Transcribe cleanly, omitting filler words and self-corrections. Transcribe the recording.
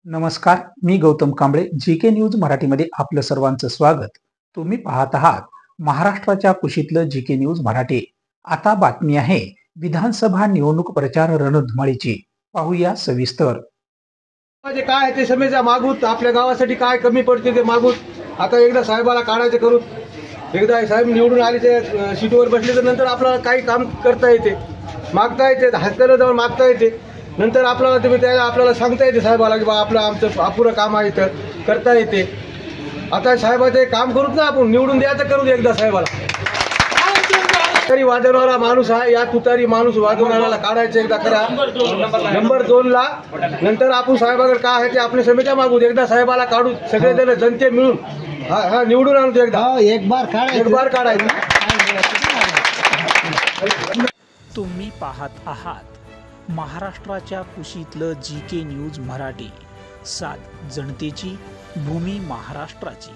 नमस्कार, मी गौतम कांबळे. जी के न्यूज मराठीमध्ये आपलं सर्वांचं स्वागत. तुम्ही पाहत आहात महाराष्ट्राच्या कुशीतलं जी के न्यूज मराठी. आता बातमी आहे विधानसभा निवडणूक प्रचार रणधुमाळीची. पाहूया सविस्तर. म्हणजे काय ते समेचा मागूत आपल्या गावासाठी काय कमी पडते ते मागूत. आता एकदा साहेबाला काढायचं करू, एकदा साहेब निवडून आले ते सीटवर बसले तर नंतर आपल्याला काही काम करता येते, मागता येते, हातकरं जाऊन मागता येते. नंतर आपल्याला तुम्ही त्या आपल्याला सांगता येते साहेबाला की बा आपलं आमचं अपुरं काम आहे तर करता येते. आता साहेबाचं काम करूच ना, आपण निवडून द्यायचं करू एकदा साहेबाला. तरी वाजवणारा माणूस आहे, या तुतारी माणूस वाजवणाऱ्याला काढायचं एकदा करा नंबर 2 ला. नंतर आपण साहेबाकडे काय आहे ते आपल्या समेच्या मागू एकदा साहेबाला काढू, सगळेजण जनते मिळून हा निवडून आणतो एकदा. एक बार काढायचं. तुम्ही पाहत आहात महाराष्ट्राच्या कुशीतलं जी के न्यूज मराठी. सात जनतेची, भूमी महाराष्ट्राची.